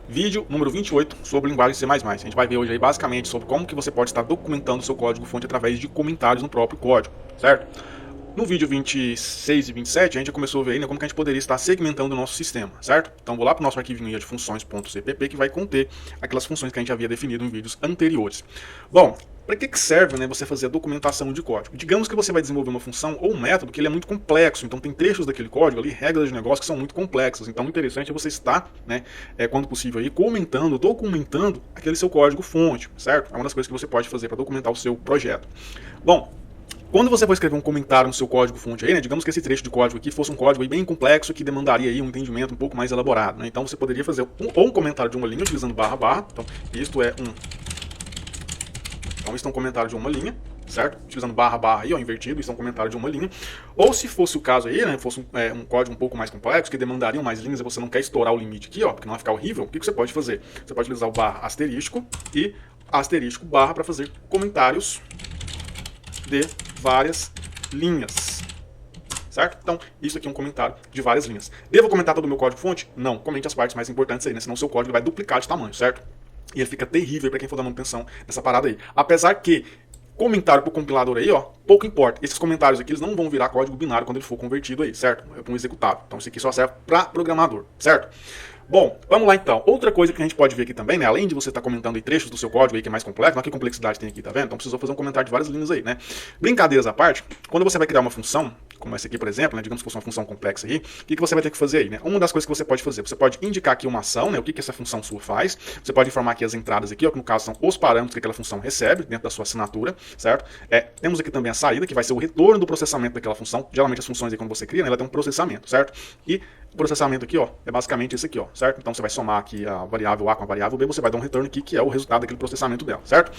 Vídeo número 28 sobre linguagem C++. A gente vai ver hoje aí basicamente sobre como que você pode estar documentando seu código-fonte através de comentários no próprio código, certo? No vídeo 26 e 27, a gente já começou a ver aí, né, como que a gente poderia estar segmentando o nosso sistema, certo? Então vou lá para o nosso arquivinho de funções.cpp que vai conter aquelas funções que a gente havia definido em vídeos anteriores. Bom, para que serve, né, você fazer a documentação de código? Digamos que você vai desenvolver uma função ou um método que ele é muito complexo, então tem trechos daquele código ali, regras de negócio que são muito complexas. Então o interessante é você estar, né, quando possível aí, documentando aquele seu código-fonte, certo? É uma das coisas que você pode fazer para documentar o seu projeto. Bom, quando você for escrever um comentário no seu código-fonte aí, né, digamos que esse trecho de código aqui fosse um código aí bem complexo que demandaria aí um entendimento um pouco mais elaborado, né? Então você poderia fazer um comentário de uma linha utilizando barra barra. Então isto é um comentário de uma linha, certo? Utilizando barra barra aí, ó, invertido, isso é um comentário de uma linha. Ou se fosse o caso aí, né, fosse um código um pouco mais complexo, que demandaria mais linhas e você não quer estourar o limite aqui, ó, porque não vai ficar horrível, o que você pode fazer? Você pode utilizar o barra asterisco e asterisco barra para fazer comentários de várias linhas, certo? Então, isso aqui é um comentário de várias linhas. Devo comentar todo o meu código-fonte? Não, comente as partes mais importantes aí, né? Senão o seu código vai duplicar de tamanho, certo? E ele fica terrível para quem for dar manutenção nessa parada aí. Apesar que comentário pro compilador aí, ó, pouco importa. Esses comentários aqui, eles não vão virar código binário quando ele for convertido aí, certo? É para um executável. Então isso aqui só serve para programador, certo? Bom, vamos lá então. Outra coisa que a gente pode ver aqui também, né? Além de você estar comentando aí trechos do seu código aí que é mais complexo, olha que complexidade tem aqui, tá vendo? Então precisou fazer um comentário de várias linhas aí, né? Brincadeiras à parte, quando você vai criar uma função, como essa aqui, por exemplo, né? Digamos que fosse uma função complexa aí, o que você vai ter que fazer aí, né? Uma das coisas que você pode fazer, você pode indicar aqui uma ação, né? O que essa função sua faz. Você pode informar aqui as entradas aqui, ó, que no caso são os parâmetros que aquela função recebe dentro da sua assinatura, certo? Temos aqui também a saída, que vai ser o retorno do processamento daquela função. Geralmente as funções aí, quando você cria, né, ela tem um processamento, certo? E o processamento aqui, ó, é basicamente esse aqui, ó, certo? Então você vai somar aqui a variável A com a variável B, você vai dar um retorno aqui, que é o resultado daquele processamento dela, certo?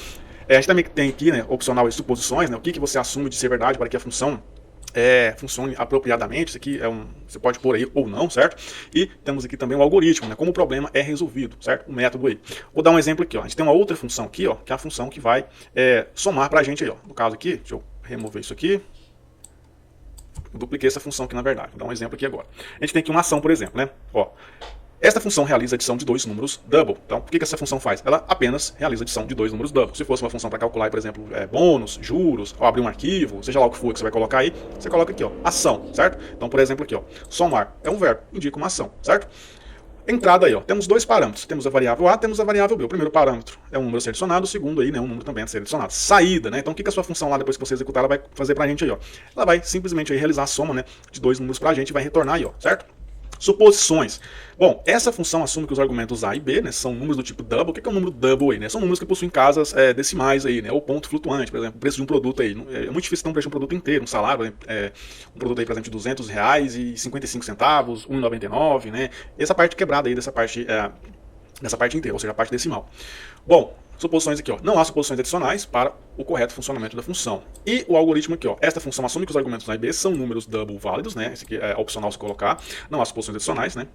A gente também tem aqui, né, opcional as suposições, né, o que você assume de ser verdade para que a função funcione apropriadamente. Isso aqui você pode pôr aí ou não, certo? E temos aqui também o algoritmo, né, como o problema é resolvido, certo? O método aí. Vou dar um exemplo aqui, ó. A gente tem uma outra função aqui, ó, que é a função que vai somar pra gente aí, ó. No caso aqui, deixa eu remover isso aqui. Eu dupliquei essa função aqui, na verdade. Vou dar um exemplo aqui agora. A gente tem aqui uma ação, por exemplo, né? Ó, esta função realiza a adição de dois números double. Então, o que essa função faz? Ela apenas realiza a adição de dois números double. Se fosse uma função para calcular, por exemplo, bônus, juros, ou abrir um arquivo, seja lá o que for que você vai colocar aí, você coloca aqui, ó, ação, certo? Então, por exemplo, aqui, ó, somar é um verbo, indica uma ação, certo? Entrada aí, ó, temos dois parâmetros. Temos a variável A, temos a variável B. O primeiro parâmetro é um número a ser adicionado, o segundo aí, né, um número também a ser adicionado. Saída, né? Então o que a sua função lá, depois que você executar, ela vai fazer pra gente aí, ó? Ela vai simplesmente aí realizar a soma, né, de dois números pra gente e vai retornar aí, ó, certo? Suposições. Bom, essa função assume que os argumentos A e B, né, são números do tipo double. O que é um número double aí, né? São números que possuem casas decimais aí, né? Ou ponto flutuante, por exemplo, o preço de um produto aí. É muito difícil ter um preço de um produto inteiro, um salário, um produto aí, por exemplo, de R$ 200,55, 1,99, né? Essa parte quebrada aí dessa parte inteira, ou seja, a parte decimal. Bom, suposições aqui, ó. Não há suposições adicionais para o correto funcionamento da função. E o algoritmo aqui, ó. Esta função assume que os argumentos A e B são números double válidos, né? Esse aqui é opcional se colocar. Não há suposições adicionais, né?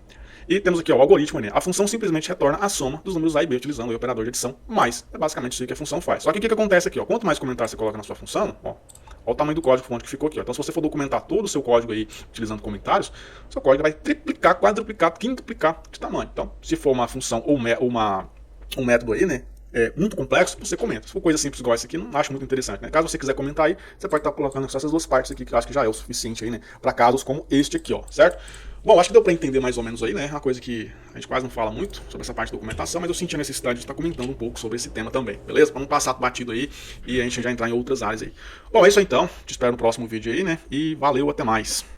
E temos aqui, ó, o algoritmo, né? A função simplesmente retorna a soma dos números A e B utilizando o operador de adição, mais. É basicamente isso que a função faz. Só que o que acontece aqui, ó? Quanto mais comentários você coloca na sua função, ó, olha o tamanho do código-fonte que ficou aqui, ó. Então, se você for documentar todo o seu código aí utilizando comentários, seu código vai triplicar, quadruplicar, quintuplicar de tamanho. Então, se for uma função ou um método aí, né, muito complexo, você comenta. Se for coisa simples igual essa aqui, não acho muito interessante, né? Caso você quiser comentar aí, você pode estar colocando só essas duas partes aqui, que eu acho que já é o suficiente aí, né, para casos como este aqui, ó, certo? Bom, acho que deu para entender mais ou menos aí, né? É uma coisa que a gente quase não fala muito sobre essa parte de documentação, mas eu senti a necessidade de estar comentando um pouco sobre esse tema também, beleza? Para não passar batido aí e a gente já entrar em outras áreas aí. Bom, é isso aí então. Te espero no próximo vídeo aí, né? E valeu, até mais.